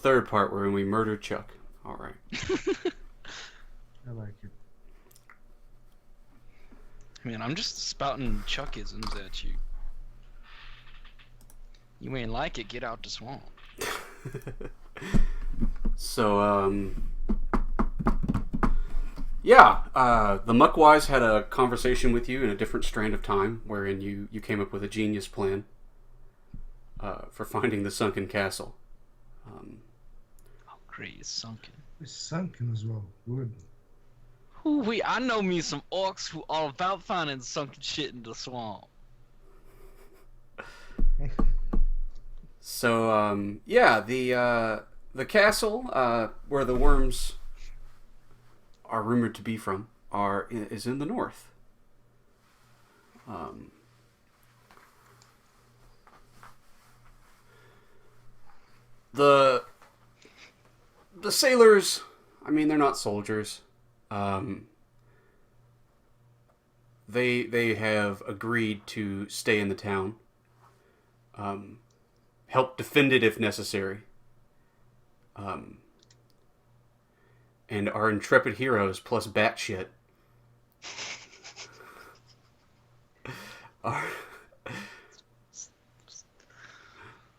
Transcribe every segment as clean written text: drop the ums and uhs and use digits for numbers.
third part where we murdered Chuck. All right. I like it. Man, I'm just spouting Chuckisms at you. You ain't like it, get out the swamp. So, yeah, the Muckwise had a conversation with you in a different strand of time, wherein you came up with a genius plan for finding the sunken castle. Oh, great, it's sunken. It's sunken as well. Good. Ooh, I know me some orcs who are about finding sunken shit in the swamp. So, yeah, the castle where the worms are rumored to be from is in the north. The sailors, I mean, they're not soldiers. They have agreed to stay in the town. Help defend it if necessary. And our intrepid heroes plus batshit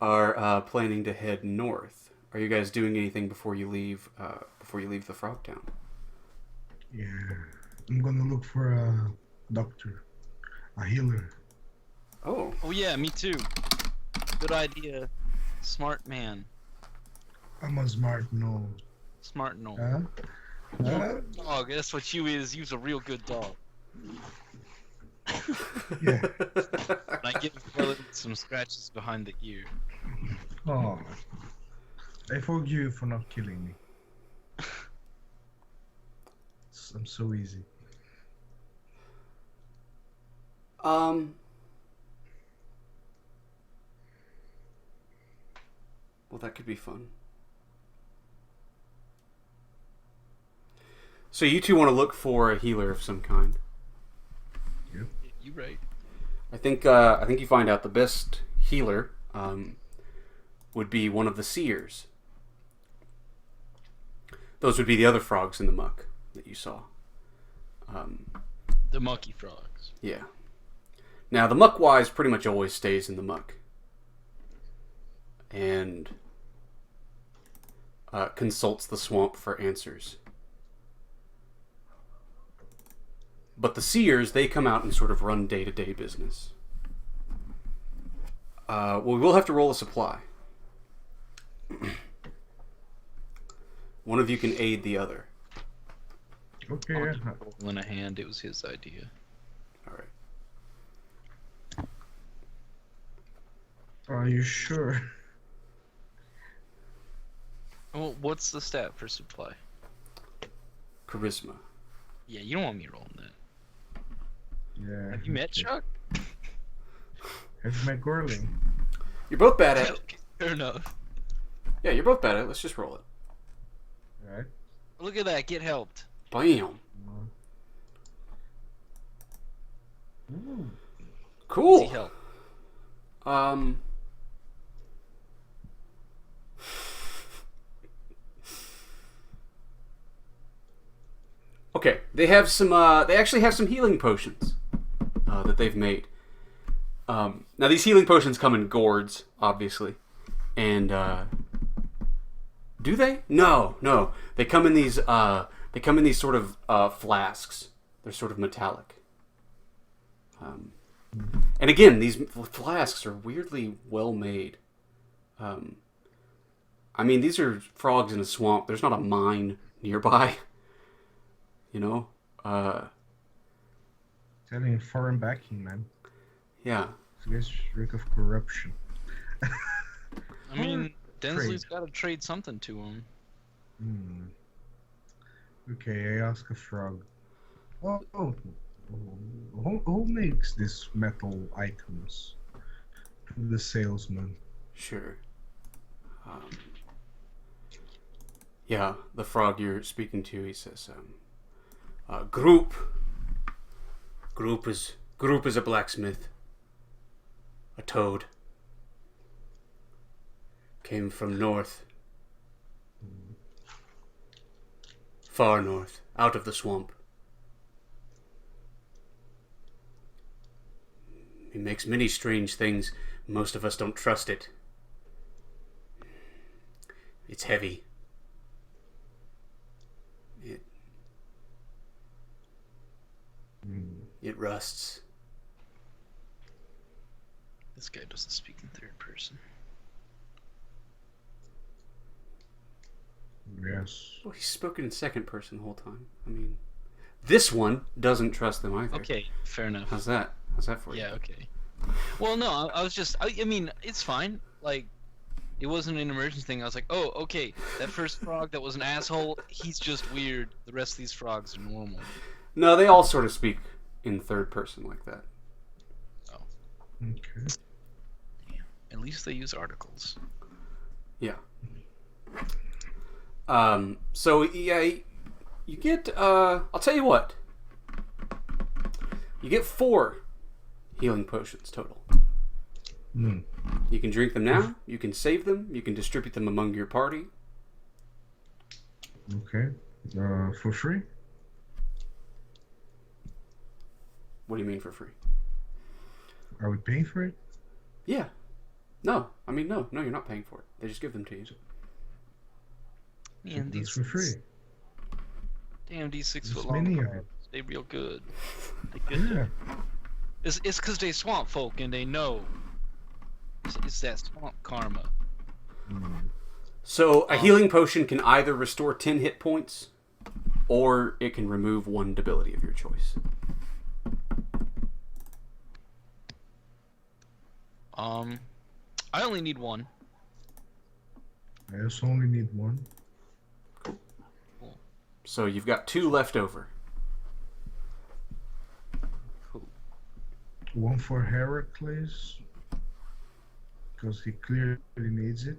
are planning to head north. Are you guys doing anything before you leave? Before you leave the Frog Town? Yeah. I'm gonna look for a doctor, a healer. Oh. Oh yeah, me too. Good idea. Smart man. I'm a smart no. Smart no. Huh? Huh? Dog, that's what you is. You's a real good dog. Yeah. And I give Philip some scratches behind the ear. Oh. I forgive you for not killing me. I'm so easy. Well, that could be fun. So you two want to look for a healer of some kind. Yep. You right. I think you find out the best healer would be one of the seers. Those would be the other frogs in the muck that you saw. The monkey frogs. Yeah. Now, the Muckwise pretty much always stays in the muck. And consults the swamp for answers. But the seers, they come out and sort of run day-to-day business. Well, we will have to roll a supply. One of you can aid the other. Okay. I'll just roll in a hand. It was his idea. All right. Are you sure? Well, what's the stat for supply? Charisma. Yeah, you don't want me rolling that. Yeah. Have you met okay. Chuck? Have you met Gorling? You're both bad at it. Okay, fair enough. Yeah, you're both bad at it. Let's just roll it. Alright. Look at that. Get helped. Bam. Ooh. Cool. Easy help. Okay, they have some. They actually have some healing potions that they've made. Now these healing potions come in gourds, obviously, and do they? No. They come in these. They come in these sort of flasks. They're sort of metallic. And again, these flasks are weirdly well made. I mean, these are frogs in a swamp. There's not a mine nearby. You know? Telling you, foreign backing, man. Yeah. This guy's reek of corruption. I mean, Densley's got to trade something to him. Okay, I ask a frog. Who makes these metal items? The salesman. Sure. Yeah, the frog you're speaking to, he says, Group is a blacksmith. A toad. Came from north. Far north, out of the swamp. He makes many strange things. Most of us don't trust it. It's heavy. It rusts. This guy doesn't speak in third person. Yes. Well, he's spoken in second person the whole time. I mean, this one doesn't trust them either. Okay, fair enough. How's that? How's that for you? Yeah, okay. Well, no, I was just, I mean, it's fine. Like, it wasn't an emergency thing. I was like, oh, okay, that first frog that was an asshole, he's just weird. The rest of these frogs are normal. No, they all sort of speak in third person like that. Oh. Okay. Yeah. At least they use articles. Yeah. So yeah, you get I'll tell you what. You get 4 healing potions total. You can drink them now, you can save them, you can distribute them among your party. Okay. For free? What do you mean for free? Are we paying for it? Yeah. No, I mean no, you're not paying for it. They just give them to you. Man, That's these for free. Damn, these 6 There's foot long many of frogs, it. they real good. They good. Yeah. It's because they swamp folk and they know. It's that swamp karma. So a healing potion can either restore 10 hit points, or it can remove 1 debility of your choice. I only need 1. I also only need 1. So you've got 2 left over. Cool. 1 for Heracles, because he clearly needs it.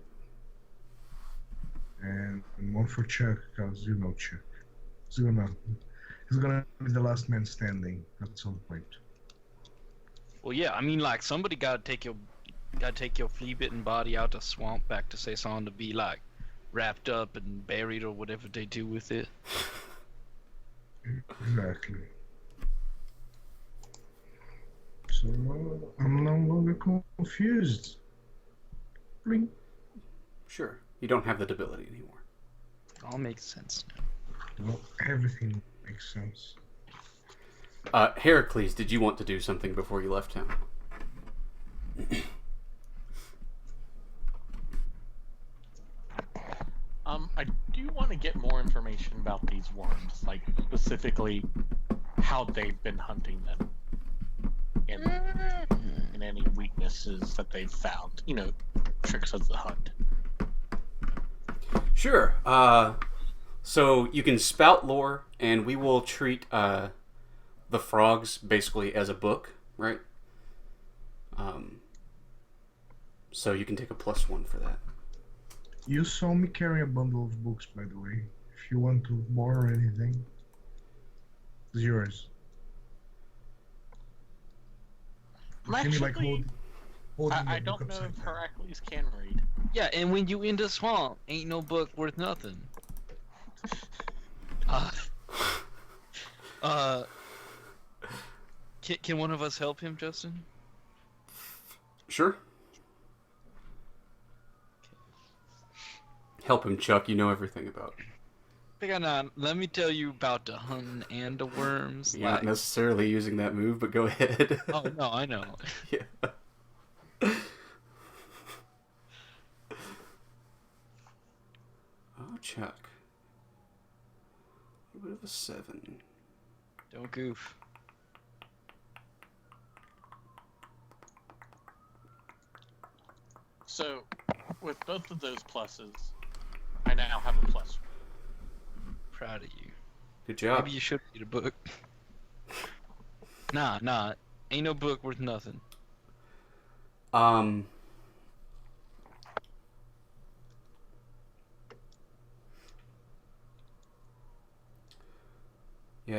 And 1 for Chuck, because you know Chuck. He's gonna be the last man standing at some point. Well, yeah, I mean, like, somebody gotta take your flea-bitten body out the swamp back to Saison to be, like, wrapped up and buried or whatever they do with it. Exactly. So I'm no longer confused. Ring. Sure. You don't have the debility anymore. It all makes sense now. Well, everything makes sense. Heracles, did you want to do something before you left town? I do want to get more information about these worms, like specifically how they've been hunting them, and any weaknesses that they've found. You know, tricks of the hunt. Sure. So you can spout lore, and we will treat the frogs basically as a book, right? So you can take a +1 for that. You saw me carry a bundle of books, by the way. If you want to borrow anything, it's yours. Can you like hold I don't know if Heracles can read. Yeah, and when you in the swamp, ain't no book worth nothing. Can one of us help him, Justin? Sure. Help him, Chuck. You know everything about it. Let me tell you about the hunting and the worms. You're not necessarily using that move, but go ahead. Oh, no, I know. Yeah. Oh, Chuck. A bit of a 7. Don't goof. So, with both of those pluses, I now have a +1. Proud of you. Good job. Maybe you should read a book. Nah. Ain't no book worth nothing. Yeah,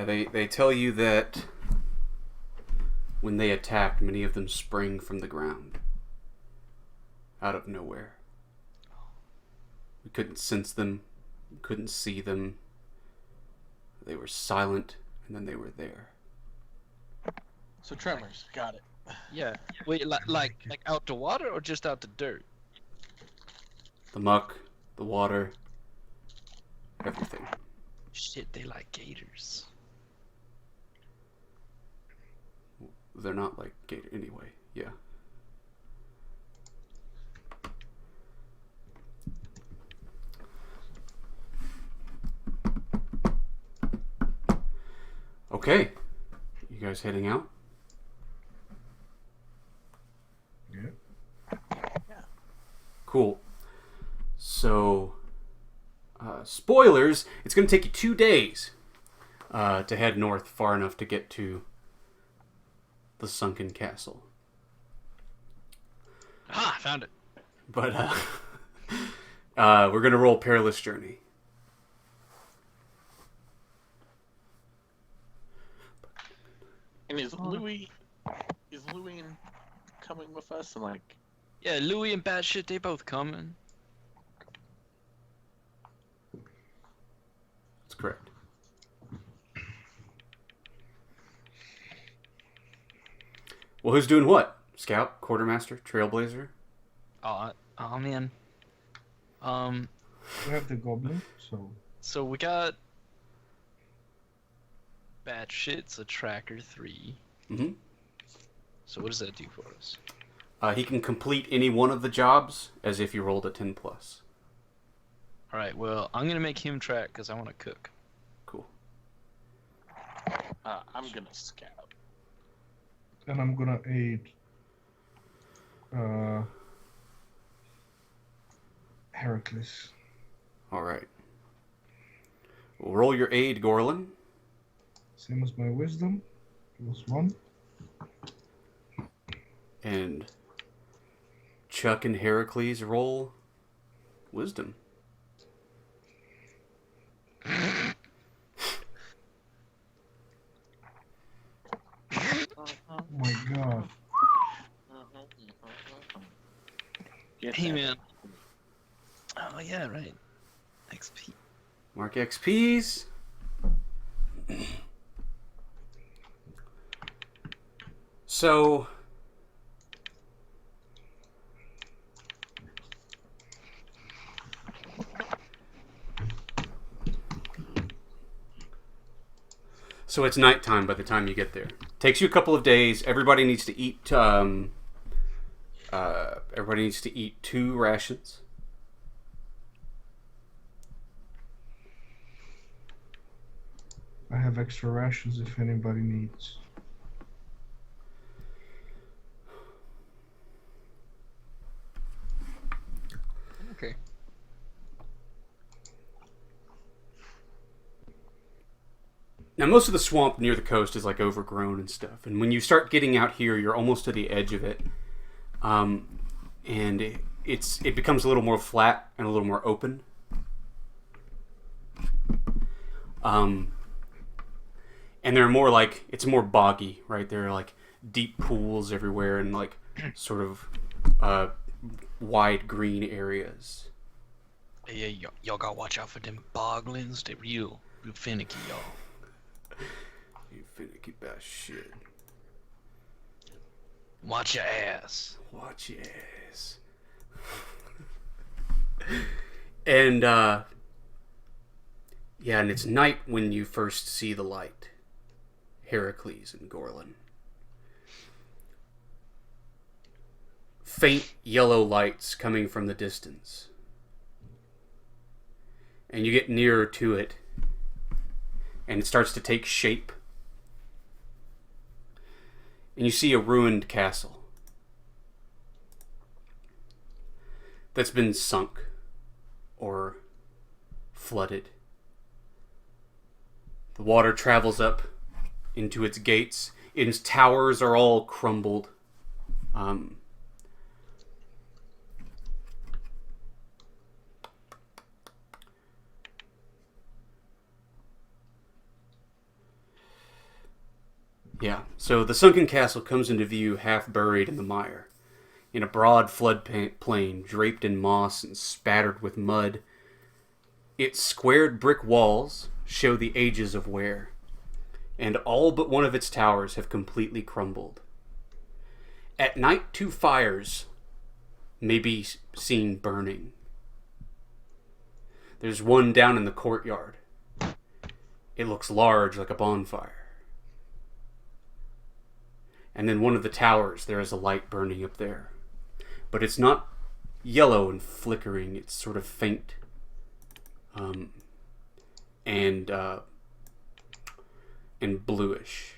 they tell you that when they attacked, many of them sprang from the ground. Out of nowhere. We couldn't sense them, couldn't see them. They were silent, and then they were there. So tremors, got it. Yeah. Wait, like out to water or just out to dirt? The muck, the water, everything. Shit, they like gators. They're not like gator anyway. Yeah. Okay. You guys heading out? Yeah. Cool. So, spoilers, it's going to take you 2 days to head north far enough to get to the sunken castle. Ah, found it. But we're going to roll Perilous Journey. And is Louis coming with us? And like, Yeah, Louis and Batshit, they both coming. That's correct. Well, who's doing what? Scout, Quartermaster, Trailblazer? Oh man. We have the goblin, so So we got Batshit's a tracker 3. Mm-hmm. So what does that do for us? He can complete any one of the jobs as if you rolled a 10+. All right. Well, I'm gonna make him track because I want to cook. Cool. I'm gonna scout. and I'm gonna aid Heracles. All right. We'll roll your aid, Gorlin. Same as my wisdom. +1. And Chuck and Heracles roll wisdom. Oh my god. Hey man. Oh yeah, right. XP. Mark XPs. So, it's nighttime by the time you get there. Takes you a couple of days. Everybody needs to eat. Everybody needs to eat 2 rations. I have extra rations if anybody needs. Okay. Now, most of the swamp near the coast is like overgrown and stuff. And when you start getting out here, you're almost to the edge of it. And it becomes a little more flat and a little more open. And they're more like, it's more boggy, right? There are like deep pools everywhere and like sort of wide green areas. Yeah, y'all gotta watch out for them boglins. They real finicky, y'all. You finicky about shit. Watch your ass. Watch your ass. And, yeah, and it's night when you first see the light. Heracles and Gorlin. Faint yellow lights coming from the distance. And you get nearer to it, and it starts to take shape. And you see a ruined castle that's been sunk or flooded. The water travels up into its gates. Its towers are all crumbled. Yeah, so the sunken castle comes into view half buried in the mire. In a broad floodplain draped in moss and spattered with mud. Its squared brick walls show the ages of wear, and all but one of its towers have completely crumbled. At night, 2 fires may be seen burning. There's one down in the courtyard. It looks large, like a bonfire. And then one of the towers, there is a light burning up there. But it's not yellow and flickering, it's sort of faint. And bluish.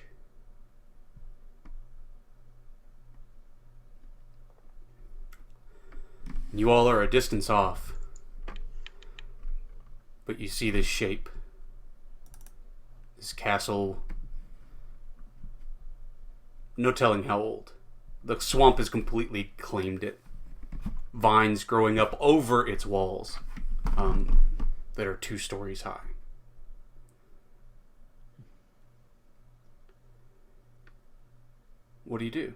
You all are a distance off, but you see this shape. This castle, no telling how old. The swamp has completely claimed it. Vines growing up over its walls that are 2 stories high. What do you do?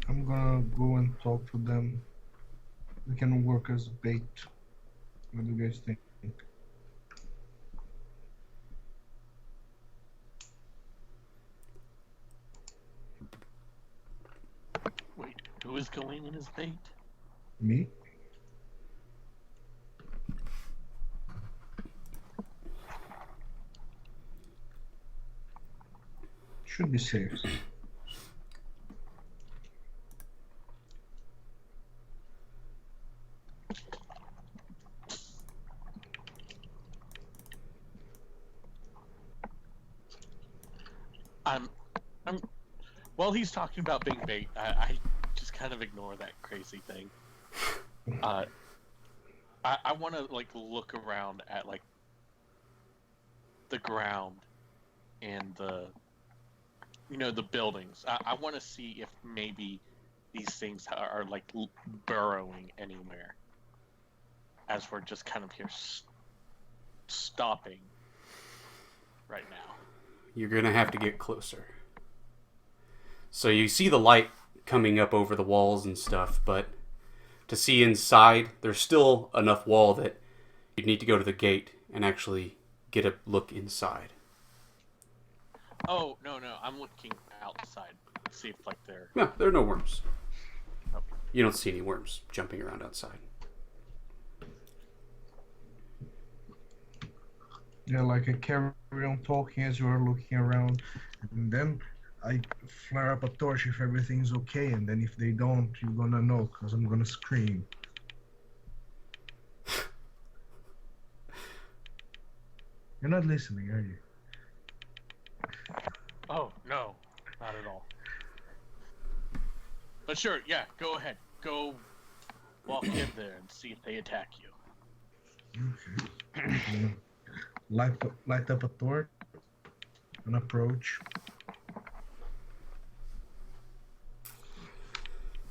I'm gonna go and talk to them. We can work as bait. What do you guys think? Wait, who is going in his bait? Me? Should be safe. I'm. While he's talking about being bait, I just kind of ignore that crazy thing. I want to like look around at like the ground and the buildings. I want to see if maybe these things are like burrowing anywhere, as we're just kind of here stopping right now. You're gonna have to get closer. So you see the light coming up over the walls and stuff, but to see inside, there's still enough wall that you'd need to go to the gate and actually get a look inside. Oh, no, I'm looking outside. See if like they're... No, there are no worms. Okay. You don't see any worms jumping around outside. Yeah, like I carry on talking as you are looking around, and then I flare up a torch if everything's okay, and then if they don't, you're gonna know, because I'm gonna scream. You're not listening, are you? Oh, no, not at all. But sure, yeah, go ahead. Go walk in there and see if they attack you. Okay. Light up a torch and approach.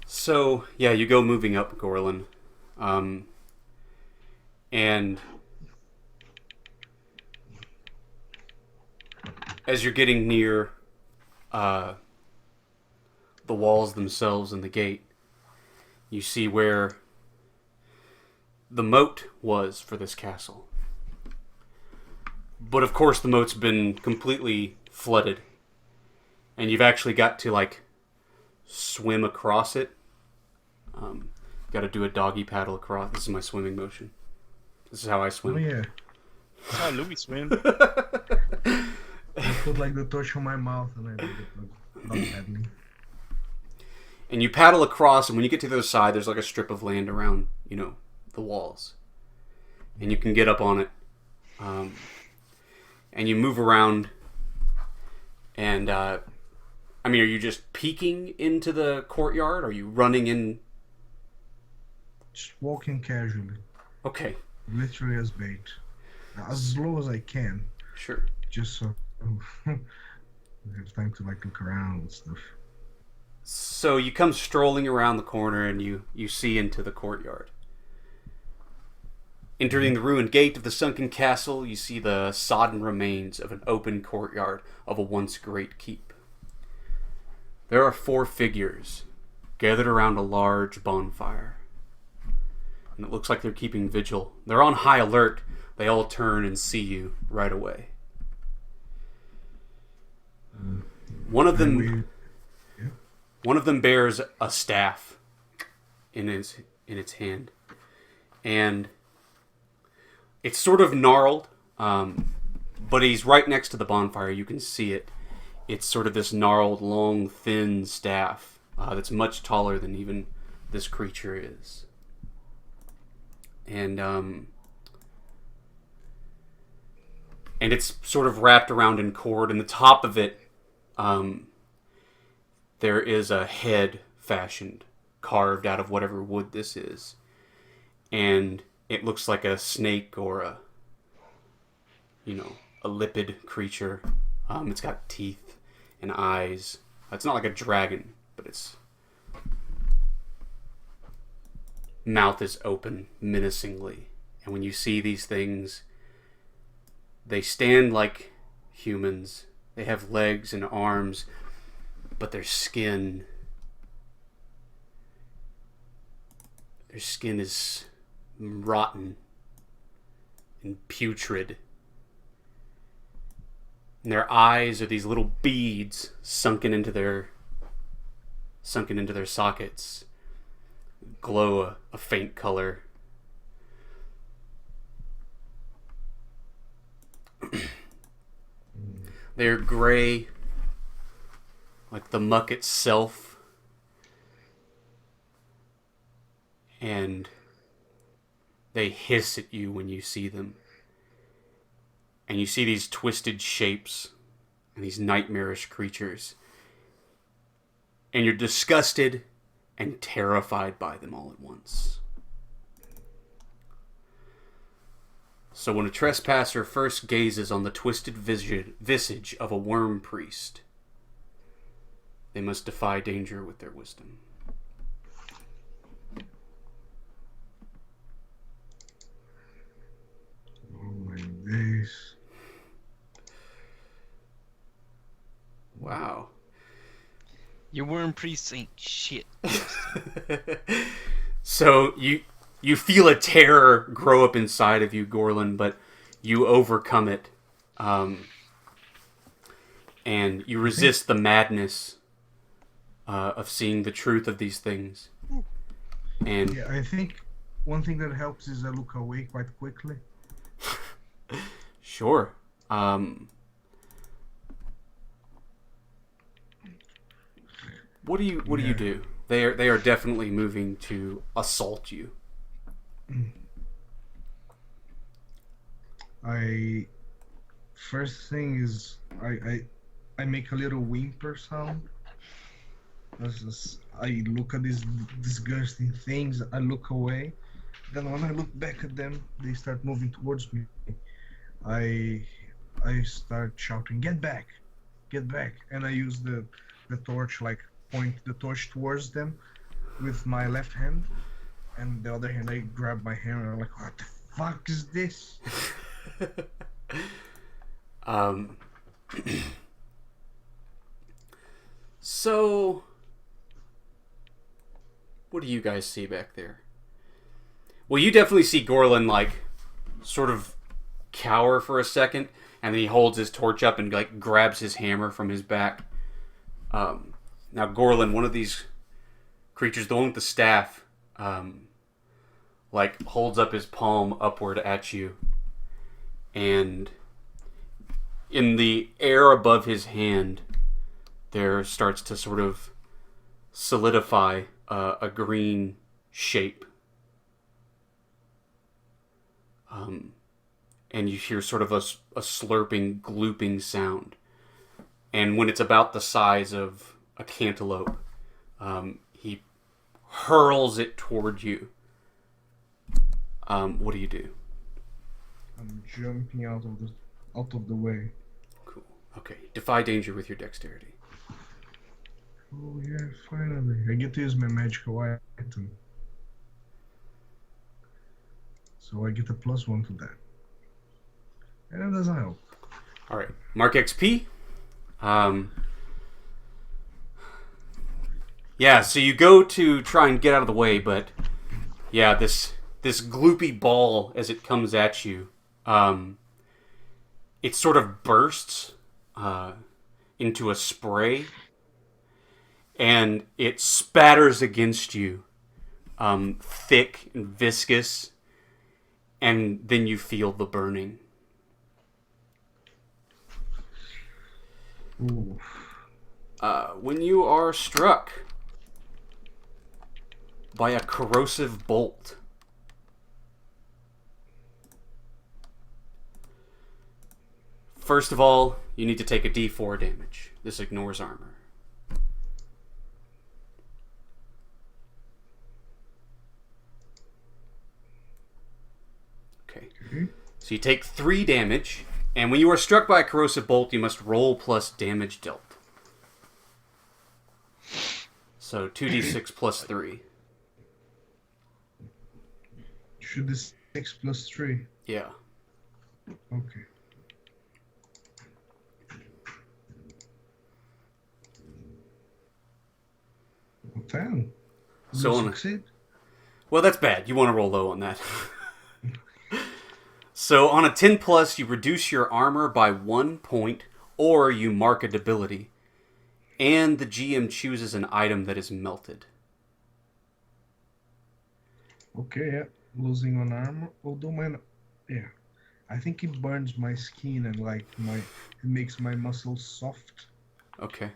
So, yeah, you go moving up, Gorlin. And as you're getting near the walls themselves and the gate, you see where the moat was for this castle. But of course the moat's been completely flooded. And you've actually got to, like, swim across it. Got to do a doggy paddle across. This is my swimming motion. This is how I swim. Oh yeah. That's how Louis swim. I put like the torch on my mouth and I did it like paddling. And you paddle across, and when you get to the other side, there's like a strip of land around, the walls. And you can get up on it. And you move around. And, are you just peeking into the courtyard? Are you running in? Just walking casually. Okay. Literally as bait. As slow as I can. Sure. Just so I have time to like look around and stuff. So you come strolling around the corner and you see into the courtyard. Entering the ruined gate of the sunken castle, you see the sodden remains of an open courtyard of a once great keep. There are 4 figures gathered around a large bonfire. And it looks like they're keeping vigil. They're on high alert. They all turn and see you right away. One of them bears a staff in its hand. And it's sort of gnarled, but he's right next to the bonfire. You can see it. It's sort of this gnarled, long, thin staff that's much taller than even this creature is. And it's sort of wrapped around in cord, and the top of it, there is a head fashioned, carved out of whatever wood this is. And it looks like a snake or a lipid creature. It's got teeth and eyes. It's not like a dragon, but its mouth is open menacingly. And when you see these things, they stand like humans. They have legs and arms, but their skin is rotten and putrid. And their eyes are these little beads sunken into their sockets, glow a faint color. They're gray, like the muck itself, and they hiss at you when you see them. And you see these twisted shapes and these nightmarish creatures. And you're disgusted and terrified by them all at once. So when a trespasser first gazes on the twisted visage of a worm priest, they must defy danger with their wisdom. Oh my days. Wow. Your worm priests ain't shit. So you feel a terror grow up inside of you, Gorlin, but you overcome it. And you resist the madness of seeing the truth of these things. And Yeah, I think one thing that helps is I look away quite quickly. sure. What do you do? They are definitely moving to assault you. First thing is I make a little whimper sound. I look at these disgusting things. I look away. Then when I look back at them, they start moving towards me. I start shouting, "Get back! Get back!" And I use the torch, like point the torch towards them with my left hand, and the other hand I grab my hammer and I'm like, "What the fuck is this?" So, what do you guys see back there? Well, you definitely see Gorlin, like, sort of cower for a second, and then he holds his torch up and, like, grabs his hammer from his back. Now, Gorlin, one of these creatures, the one with the staff, like, holds up his palm upward at you, and in the air above his hand, there starts to sort of solidify a green shape. And you hear sort of a slurping, glooping sound. And when it's about the size of a cantaloupe, he hurls it toward you. What do you do? I'm jumping out of the way. Cool. Okay. Defy danger with your dexterity. Oh yeah, finally. I get to use my magical item. So I get a +1 to that. And that doesn't help. Alright. Mark XP. Yeah, so you go to try and get out of the way, but yeah, this gloopy ball as it comes at you, it sort of bursts into a spray, and it spatters against you, thick and viscous, and then you feel the burning. Ooh. When you are struck by a corrosive bolt, first of all, you need to take a D4 damage. This ignores armor. Okay. So you take 3 damage, and when you are struck by a corrosive bolt, you must roll plus damage dealt. So 2d6 plus 3. Should this 6 plus 3? Yeah. Okay. Well, 10. So You on succeed? Well, that's bad. You want to roll low on that. So on a 10 plus, you reduce your armor by 1 point, or you mark a debility. And the GM chooses an item that is melted. Okay, yeah. Losing on armor. Although yeah. I think it burns my skin and it makes my muscles soft. Okay.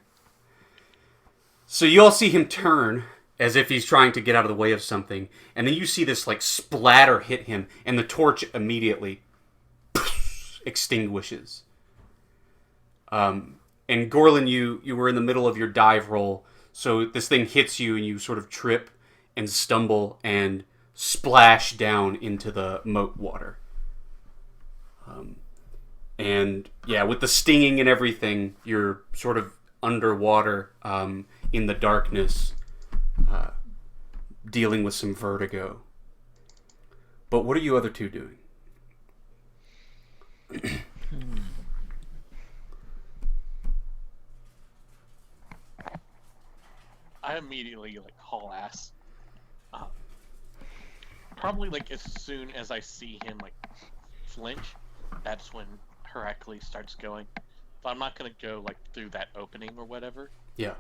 So you all see him turn as if he's trying to get out of the way of something, and then you see this splatter hit him, and the torch immediately extinguishes. And Gorlin, you were in the middle of your dive roll, so this thing hits you, and you sort of trip and stumble and splash down into the moat water. And yeah, with the stinging and everything, you're sort of underwater in the darkness, dealing with some vertigo. But what are you other two doing? I immediately haul ass. Probably as soon as I see him flinch, that's when Heracles starts going. But I'm not gonna go through that opening or whatever. Yeah.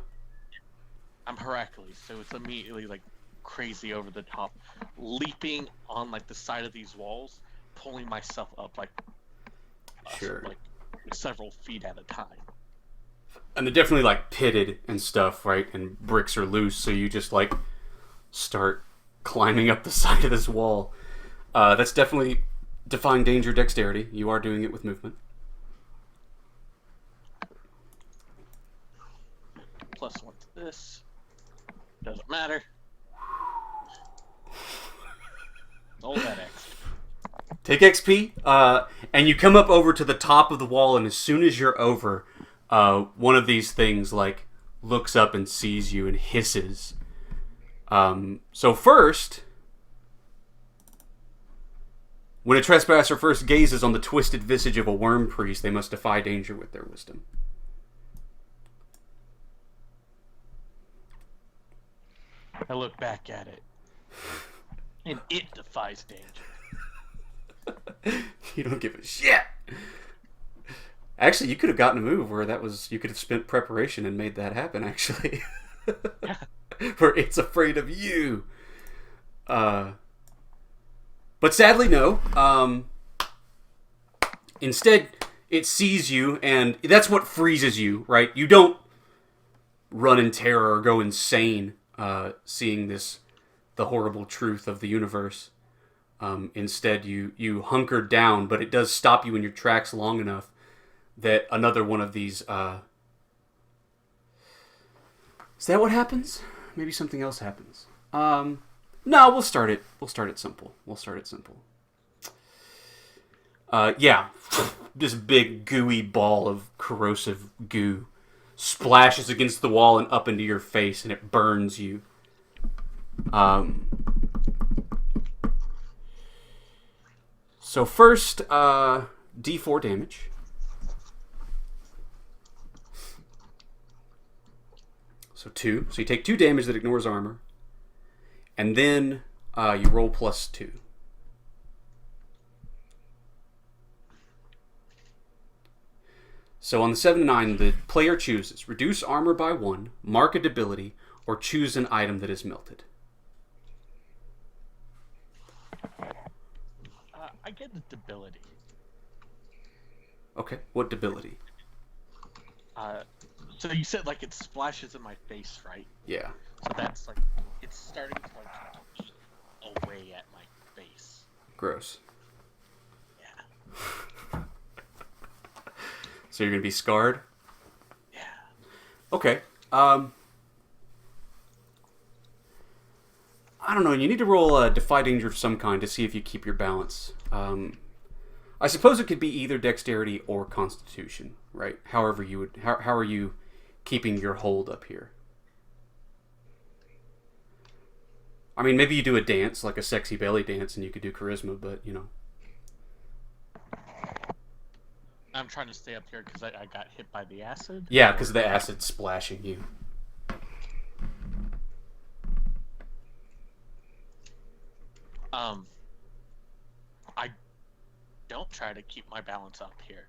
I'm Heracles, so it's immediately crazy over the top, leaping on the side of these walls, pulling myself up Sure. several feet at a time. And they're definitely pitted and stuff, right? And bricks are loose, so you just start climbing up the side of this wall. That's definitely defying danger dexterity. You are doing it with movement. +1 to this. Doesn't matter. All that X. Take XP, and you come up over to the top of the wall, and as soon as you're over, one of these things looks up and sees you and hisses. So first, when a trespasser first gazes on the twisted visage of a worm priest, they must defy danger with their wisdom. I look back at it, and it defies danger. You don't give a shit. Actually, you could have gotten a move where you could have spent preparation and made that happen, actually. Where it's afraid of you. But sadly, no. Instead, it sees you, and that's what freezes you, right? You don't run in terror or go insane seeing the horrible truth of the universe. Instead, you hunker down, but it does stop you in your tracks long enough that another one of these... Is that what happens? Maybe something else happens. No, we'll start it simple. Yeah. This big gooey ball of corrosive goo splashes against the wall and up into your face, and it burns you. So first, D4 damage. So 2. So you take 2 damage that ignores armor. And then you roll +2. So on the 7 to 9, the player chooses reduce armor by 1, mark a debility, or choose an item that is melted. I get the debility. Okay, what debility? So you said like it splashes in my face, right? Yeah. So that's like it's starting to like eat away at my face. Gross. Yeah. So you're gonna be scarred? Yeah. Okay. I don't know. You need to roll a Defy Danger of some kind to see if you keep your balance. I suppose it could be either Dexterity or Constitution, right? However you would. How are you keeping your hold up here? I mean, maybe you do a dance, like a sexy belly dance, and you could do Charisma, but you know. I'm trying to stay up here because I got hit by the acid. Yeah, because of the acid splashing you. I don't try to keep my balance up here.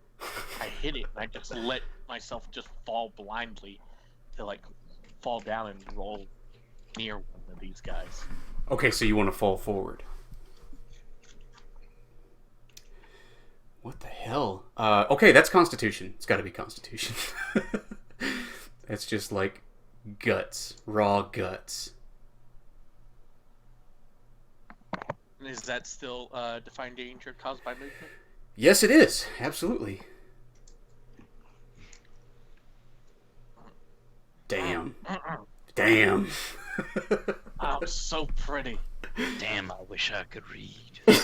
I hit it and I just let myself just fall blindly to like fall down and roll near one of these guys. Okay, so you want to fall forward. What the hell? Okay, that's Constitution. It's got to be Constitution. That's just like guts, raw guts. Is that still Define Danger caused by movement? Yes, it is. Absolutely. Damn. Damn. Oh, so pretty. Damn, I wish I could read. Man,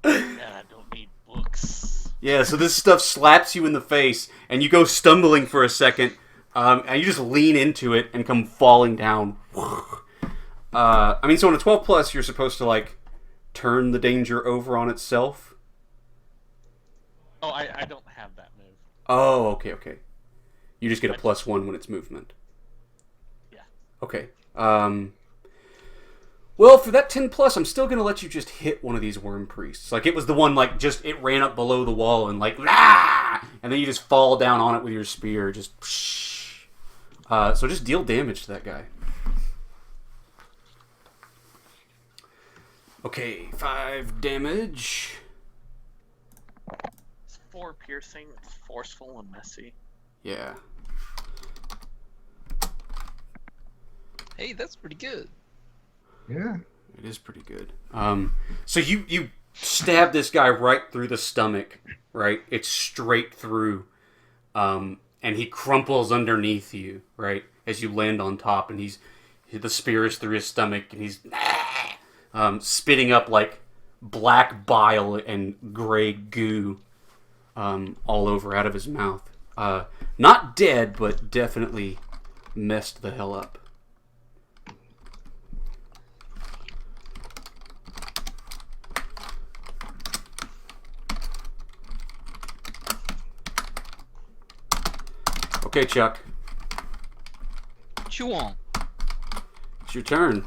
I don't need books. Yeah, so this stuff slaps you in the face, and you go stumbling for a second, and you just lean into it and come falling down. I mean, so on a 12 plus, you're supposed to, like, turn the danger over on itself. Oh, I don't have that move. Oh, okay. You just get a +1 when it's movement. Yeah. Okay. Well, for that 10 plus, I'm still going to let you just hit one of these worm priests. Like, it was the one, like, just, it ran up below the wall and, like, ah! And then you just fall down on it with your spear. Just, so just deal damage to that guy. Okay, 5 damage. It's 4 piercing, it's forceful and messy. Yeah. Hey, that's pretty good. Yeah. It is pretty good. So you stab this guy right through the stomach, right? It's straight through. And he crumples underneath you, right? As you land on top, and the spear is through his stomach, and he's spitting up like black bile and gray goo all over out of his mouth. Not dead, but definitely messed the hell up. Okay, Chuck. What you want? It's your turn.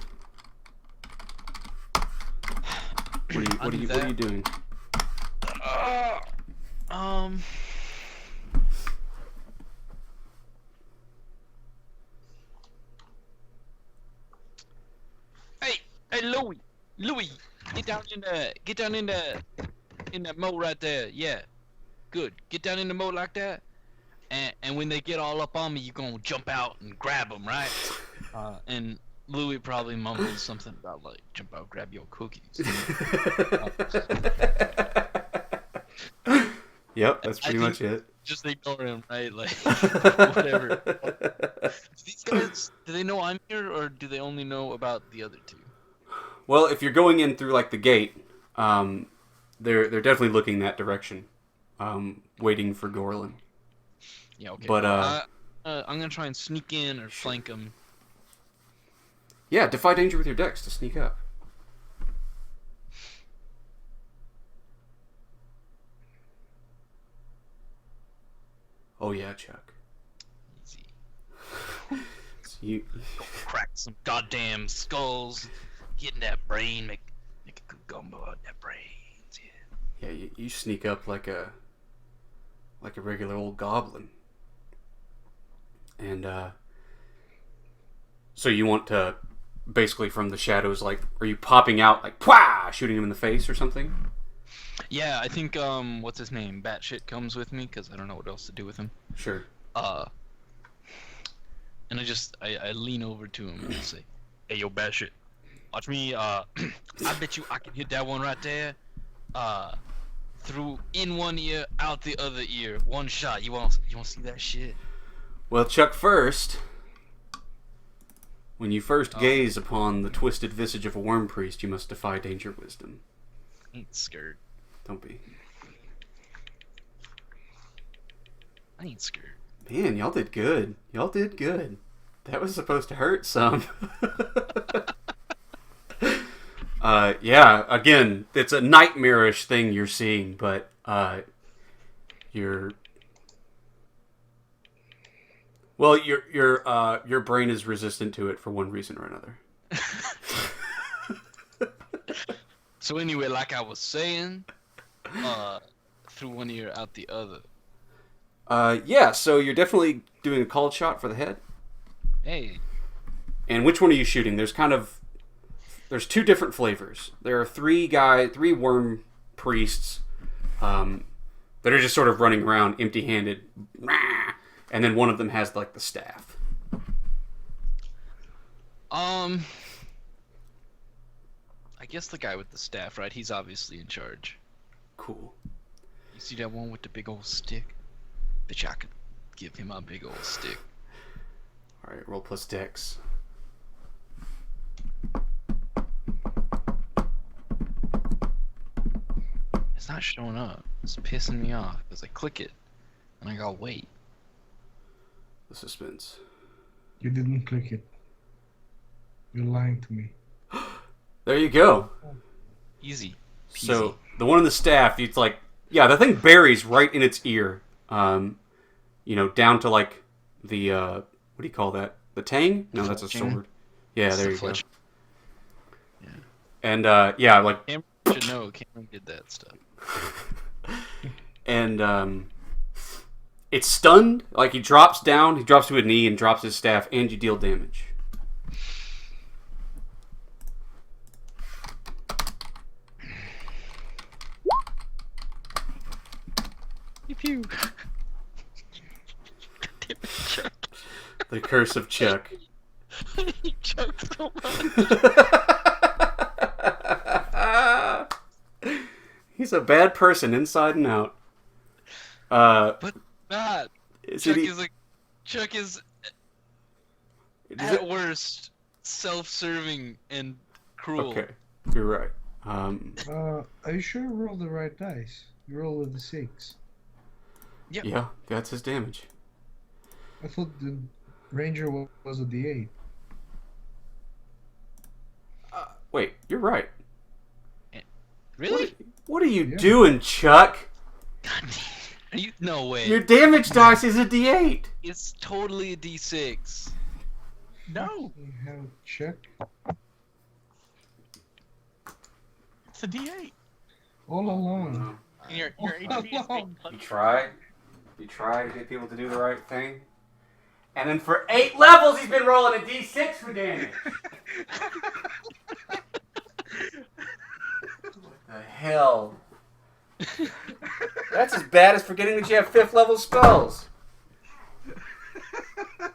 What are you doing? Hey, Louis, get down in the moat right there. Yeah, good. Get down in the moat like that. And when they get all up on me, you gonna jump out and grab them, right? And Louis probably mumbles something about like, jump out, grab your cookies. Yep, that's pretty much it. Just ignore him, right? Like, whatever. These guys, do they know I'm here, or do they only know about the other two? Well, if you're going in through like the gate, they're definitely looking that direction, waiting for Gorlin. Yeah, okay. But I'm gonna try and sneak in or flank them. Yeah, defy danger with your dex to sneak up. Oh yeah, Chuck. You Go crack some goddamn skulls. Get in that brain. Make a good gumbo out of that brains. Yeah. you sneak up like a regular old goblin. And so you want to basically from the shadows, like, are you popping out like pwah, shooting him in the face or something? Yeah, I think what's his name? Batshit comes with me because I don't know what else to do with him. Sure. And I lean over to him and I say, "Hey, yo, Batshit, watch me. I bet you I can hit that one right there. Through in one ear, out the other ear, one shot. You want to see that shit?" Well, Chuck, first, when you first gaze upon the twisted visage of a worm priest, you must defy danger wisdom. I ain't scared. Don't be. I ain't scared. Man, y'all did good. Y'all did good. That was supposed to hurt some. Yeah, again, it's a nightmarish thing you're seeing, but your brain is resistant to it for one reason or another. So anyway, like I was saying, through one ear, out the other. Yeah, so you're definitely doing a called shot for the head. Hey. And which one are you shooting? There's two different flavors. There are three worm priests that are just sort of running around empty-handed. And then one of them has, like, the staff. I guess the guy with the staff, right? He's obviously in charge. Cool. You see that one with the big old stick? Bitch, I could give him a big old stick. Alright, roll plus dex. It's not showing up. It's pissing me off because I click it and I gotta wait. The suspense. You didn't click it. You're lying to me. There you go. Easy. Peasy. So, the one in the staff, it's like, yeah, the thing buries right in its ear. Down to, like, the, what do you call that? The tang? No, that's a sword. Yeah, there you go. Yeah. And, yeah, like... Cameron should know. Cameron did that stuff. And, it's stunned. Like, he drops down, he drops to a knee and drops his staff, and you deal damage. Pew. The curse of Chuck. He choked so much. He's a bad person inside and out. But not. Chuck is at worst self-serving and cruel. Okay, you're right. Are you sure you rolled the right dice? You rolled with the 6. Yep. Yeah, that's his damage. I thought the ranger was a D8. Wait, you're right. Really? What are you doing, Chuck? God damn. Are you? No way. Your damage dice is a D8. It's totally a D6. No, You have check. it's a D8. All along. And your HP is 800. You try to get people to do the right thing. And then for 8 levels, he's been rolling a D6 for damage. What the hell? That's as bad as forgetting that you have 5th level spells.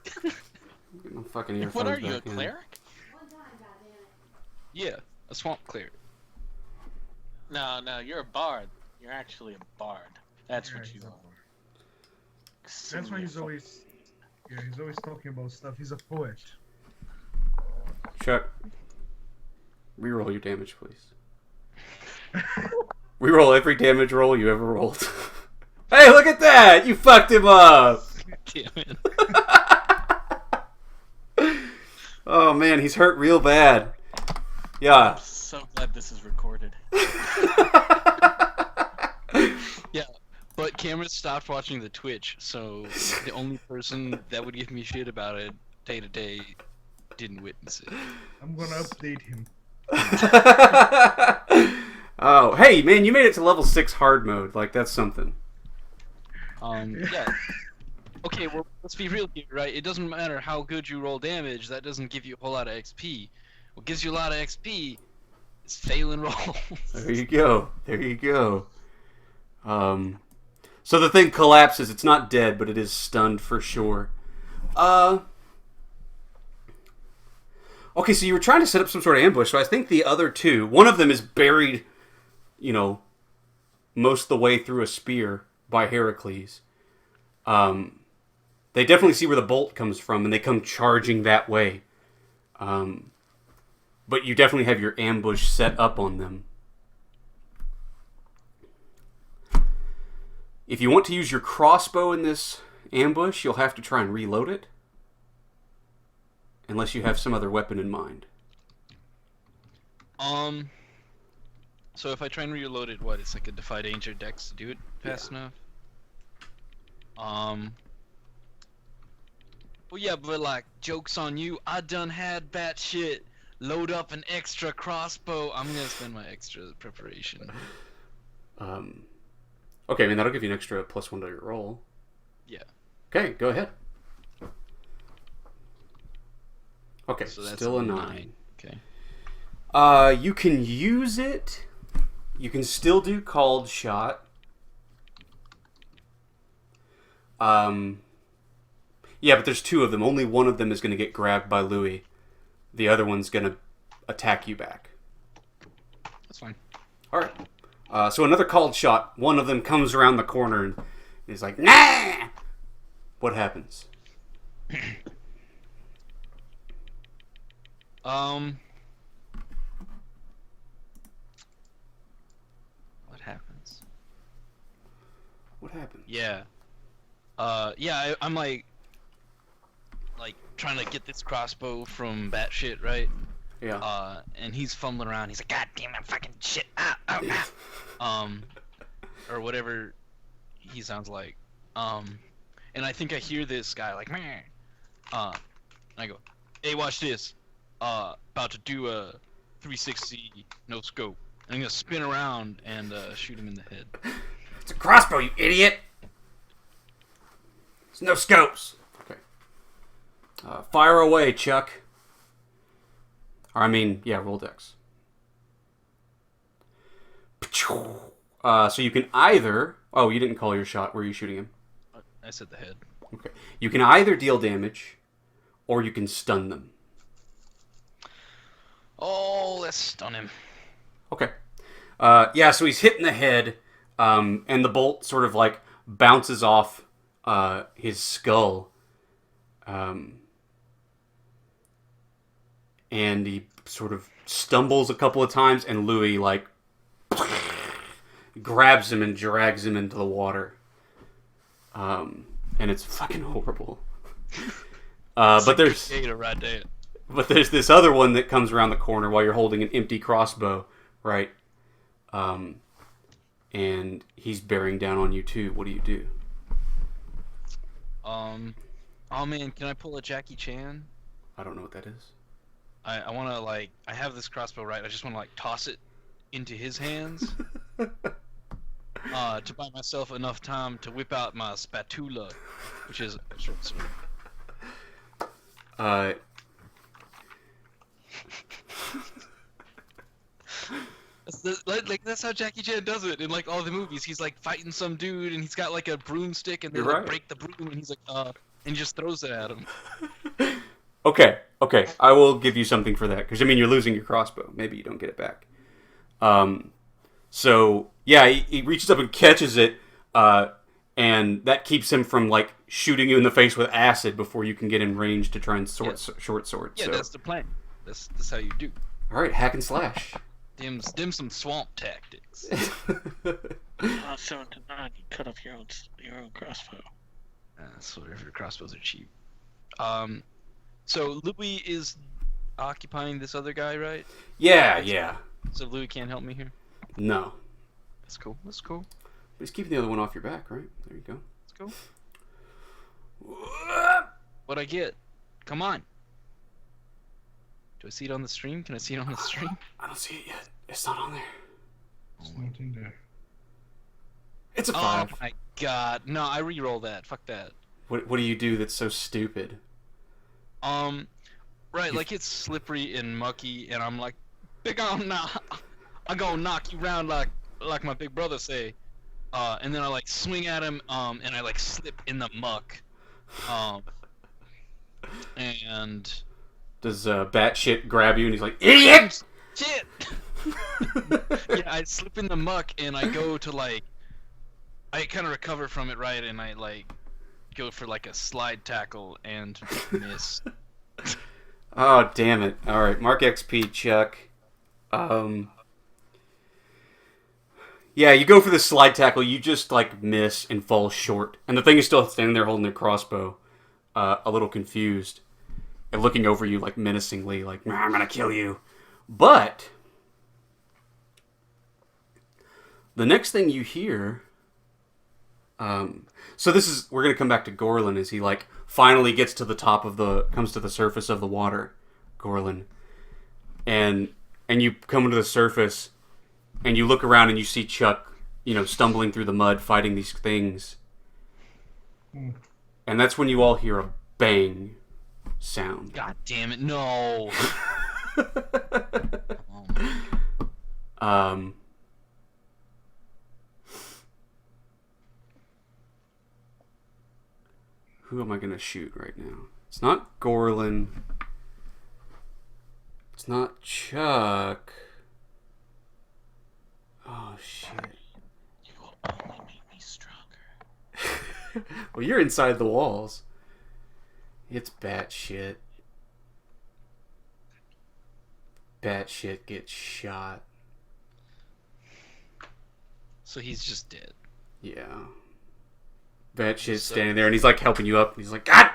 Get my fucking earphones What are you, a back in. cleric? Yeah, a swamp cleric. No, you're a bard. You're actually a bard. That's Yeah, what you he's a are. bard. That's why he's always talking about stuff. He's a poet. Chuck, reroll your damage, please. Reroll every damage roll you ever rolled. Hey, look at that! You fucked him up! Damn it. Oh man, he's hurt real bad. Yeah. I'm so glad this is recorded. Yeah, but Cameron stopped watching the Twitch, so the only person that would give me shit about it day-to-day didn't witness it. I'm gonna update him. Oh, hey, man, you made it to level 6 hard mode. Like, that's something. Yeah. Okay, well, let's be real here, right? It doesn't matter how good you roll damage, that doesn't give you a whole lot of XP. What gives you a lot of XP is failing rolls. There you go. There you go. So the thing collapses. It's not dead, but it is stunned for sure. Okay, so you were trying to set up some sort of ambush, so I think the other two, one of them is buried, most of the way through a spear by Heracles. They definitely see where the bolt comes from, and they come charging that way. But you definitely have your ambush set up on them. If you want to use your crossbow in this ambush, you'll have to try and reload it. Unless you have some other weapon in mind. So if I try and reload it, what? It's like a Defy Danger dex to do it fast enough? Well, yeah, but like, joke's on you. I done had batshit load up an extra crossbow. I'm gonna spend my extra preparation. Okay, I mean, that'll give you an extra +1 to your roll. Yeah. Okay, go ahead. Okay, So that's still a 9. Okay. You can use it. You can still do called shot. Yeah, but there's 2 of them. Only one of them is going to get grabbed by Louis. The other one's going to attack you back. That's fine. All right. So another called shot. One of them comes around the corner and is like, nah! What happens? What happens? What happens? Yeah. I'm like trying to get this crossbow from batshit, right? Yeah. And he's fumbling around. He's like, God damn that fucking shit! Or whatever he sounds like. And I think I hear this guy like, meh. And I go, hey, watch this. About to do a 360 no scope. And I'm gonna spin around and shoot him in the head. It's a crossbow, you idiot! There's no scopes. Okay. Fire away, Chuck. Or, I mean, yeah, roll dex. So you can either... Oh, you didn't call your shot. Where are you shooting him? I said the head. Okay. You can either deal damage, or you can stun them. Oh, let's stun him. Okay. Yeah, so he's hit in the head, and the bolt sort of like bounces off his skull. And he sort of stumbles a couple of times, and Louis like grabs him and drags him into the water. And it's fucking horrible. But there's this other one that comes around the corner while you're holding an empty crossbow, right? And he's bearing down on you too. What do you do? Oh man, can I pull a Jackie Chan? I don't know what that is. I want to I have this crossbow, right? I just want to toss it into his hands. To buy myself enough time to whip out my spatula, which is a short sword. That's how Jackie Chan does it in all the movies. He's fighting some dude and he's got a broomstick and they break the broom and he's and he just throws it at him. Okay, I will give you something for that because I mean you're losing your crossbow. Maybe you don't get it back. So yeah, he reaches up and catches it, and that keeps him from shooting you in the face with acid before you can get in range to try and short sword. Yeah, so. That's the plan. That's how you do. All right, hack and slash. Dim some swamp tactics. 7 to 9, you cut off your own crossbow. So whatever, crossbows are cheap. So Louis is occupying this other guy, right? Yeah. So Louis can't help me here? No. That's cool. But he's keeping the other one off your back, right? There you go. Let's go. What'd I get? Come on. Do I see it on the stream? Can I see it on the stream? I don't see it yet. It's not on there. It's not in there. It's a Oh 5. my god. No, I re-roll that. Fuck that. What do you do that's so stupid? Right, like it's slippery and mucky, and I'm like, I'm gonna knock you round like my big brother say. And then I like swing at him, and I like slip in the muck. And Does Batshit grab you and he's like, idiot? shit. Yeah, I slip in the muck and I go to like, I kind of recover from it, right, and I like go for like a slide tackle and miss. Oh, damn it. Alright, mark XP, Chuck. Yeah, you go for the slide tackle, you just like miss and fall short. And the thing is still standing there holding their crossbow, a little confused. And looking over you like menacingly, like, I'm gonna kill you. But the next thing you hear, so we're gonna come back to Gorlin as he like finally gets to the comes to the surface of the water, Gorlin, and you come to the surface, and you look around and you see Chuck, stumbling through the mud fighting these things, and that's when you all hear a bang sound. God damn it, no. Who am I gonna shoot right now? It's not Gorlin. It's not Chuck. Oh shit. You will only make me stronger. Well, you're inside the walls. It's Batshit. Batshit gets shot. So he's just dead. Yeah. Batshit's standing there and he's like helping you up. And he's like, God,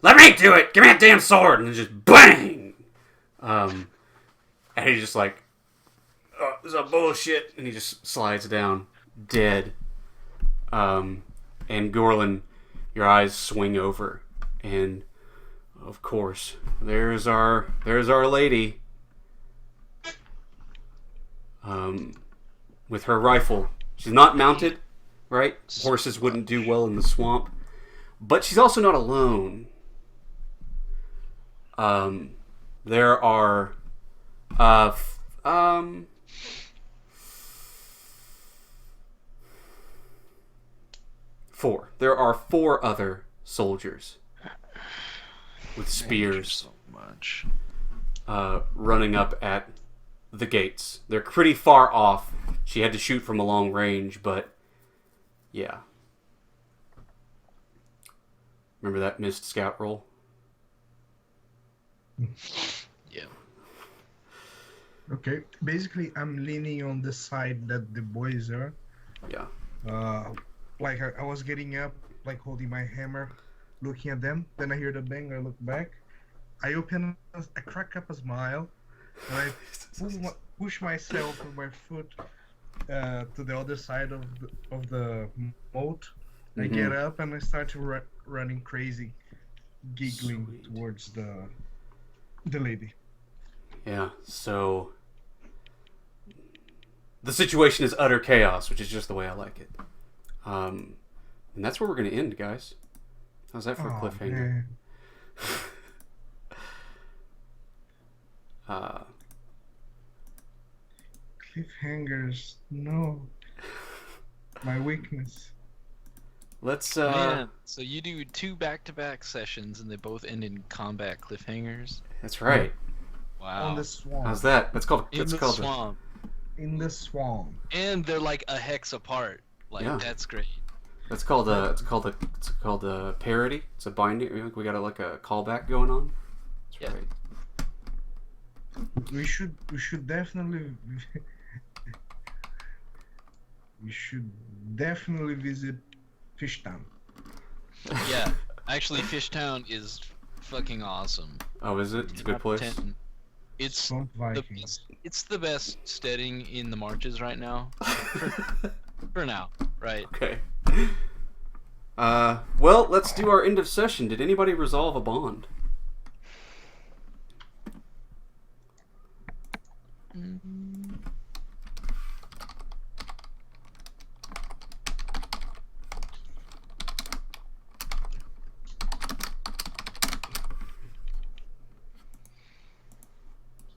let me do it. Give me that damn sword. And then just bang. And he's just like, oh, this is a bullshit. And he just slides down dead. And Gorlin, your eyes swing over. And of course, there's our lady. With her rifle. She's not mounted, right? Horses wouldn't do well in the swamp. But she's also not alone. There are 4. There are 4 other soldiers with spears So much. running up at the gates. They're pretty far off. She had to shoot from a long range, but yeah. Remember that missed scout roll? Yeah. Okay, basically I'm leaning on the side that the boys are. Yeah. Like I was getting up, like holding my hammer, looking at them. Then I hear the bang. I look back. I crack up a smile, and I push myself with my foot to the other side of the moat. I get up and I start to running crazy, giggling towards the lady. Yeah, so the situation is utter chaos, which is just the way I like it. And that's where we're going to end, guys. How's that for a cliffhanger? Cliffhangers, no. My weakness. Let's Man, so you do 2 back-to-back sessions and they both end in combat cliffhangers? That's right. Wow. On the swamp. How's that? That's called In the swamp. In the swamp. And they're like a hex apart. Like, Yeah. that's great. That's called a parody. It's a binding. We got a callback going on. That's Yeah. right. We should definitely visit Fishtown. Yeah. Actually, Fishtown is fucking awesome. Oh, is it? It's a good Top place. 10. It's Swamp the Vikings. best, it's the best steading in the marches right now. For now, right? Okay. Well, let's do our end of session. Did anybody resolve a bond?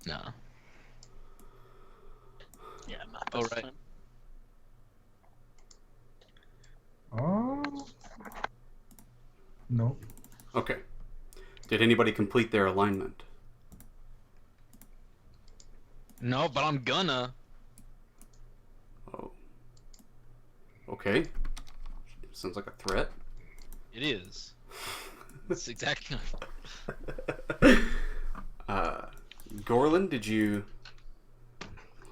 No. Yeah, not All this right. time. Oh. No. Okay. Did anybody complete their alignment? No, but I'm gonna. Oh. Okay. Sounds like a threat. It is. It's exactly. Gorlin, did you...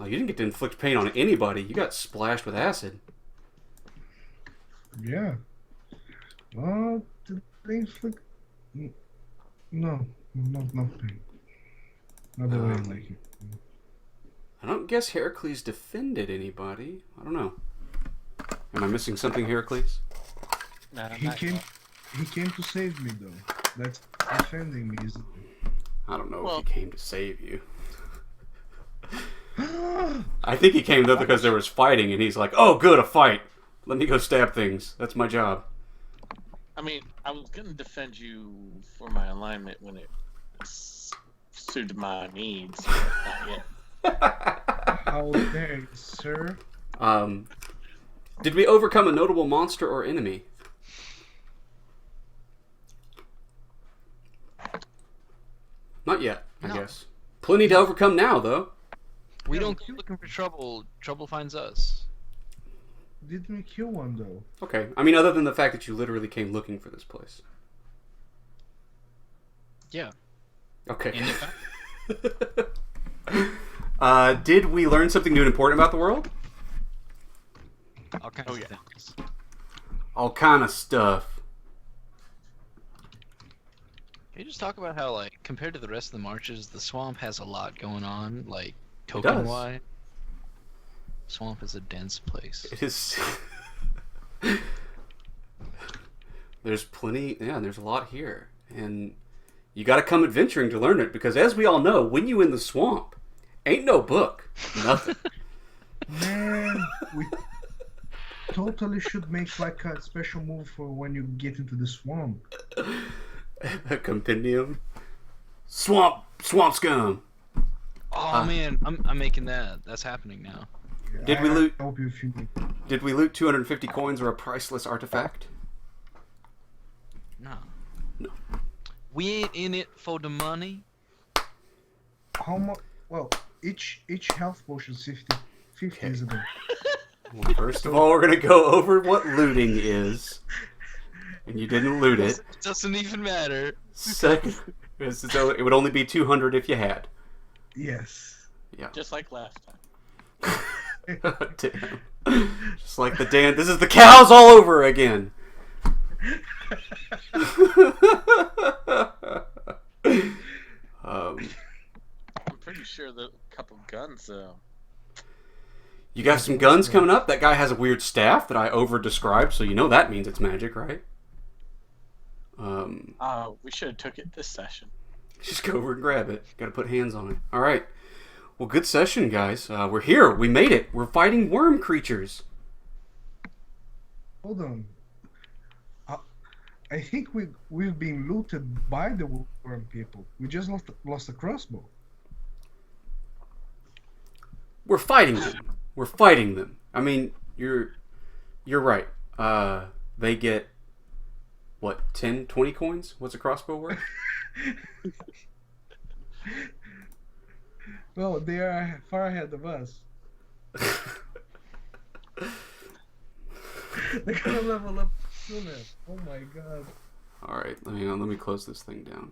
Oh, you didn't get to inflict pain on anybody. You got splashed with acid. Yeah. Did they inflict? No, not pain. Not the way I like it. I don't guess Heracles defended anybody. I don't know. Am I missing something, Heracles? Nah, He came to save me though. That's defending me, isn't it? I don't know Well- if he came to save you. I think he came though because there was fighting, and he's like, "Oh, good, a fight. Let me go stab things. That's my job." I mean, I was gonna defend you for my alignment when it suited my needs, but not yet. How dare you, sir? Did we overcome a notable monster or enemy? Not yet, I No. guess. Plenty to overcome now, though. We Yeah, don't we go do. looking for trouble. Trouble finds us. Didn't we kill one though? Okay. I mean, other than the fact that you literally came looking for this place. Yeah. Okay. And if Did we learn something new and important about the world? all kinds Oh, of yeah. things. All kind of stuff. Can you just talk about how, like, compared to the rest of the marches, the swamp has a lot going on, like, does. token-wise? Swamp is a dense place. It is. There's plenty. Yeah, there's a lot here, and you got to come adventuring to learn it. Because as we all know, when you in the swamp, ain't no book, nothing. Man, we totally should make like a special move for when you get into the swamp. A compendium. Swamp scum. Oh man, I'm making that. That's happening now. Did we loot? I help you if you need. Did we loot 250 coins or a priceless artifact? No. No. We ain't in it for the money. How much? Well, each health potion is 50 is a bit. Well, first of all, we're gonna go over what looting is, and you didn't loot it. Doesn't even matter. Second, it would only be 200 if you had. Yes. Yeah. Just like last time. Damn. Just like the Dan. This is the cows all over again. I'm pretty sure the couple guns, You got some guns coming up. That guy has a weird staff that I over described, so you know that means it's magic, right? we should have took it this session. Just go over and grab it. Got to put hands on it. All right. Well, good session, guys. We're here. We made it. We're fighting worm creatures. Hold on. I think we've been looted by the worm people. We just lost a crossbow. We're fighting them. We're fighting them. I mean, you're right. They get what, 10, 20 coins? What's a crossbow worth? Well, they are far ahead of us. They're gonna level up sooner. Oh my god. All right. Let me close this thing down.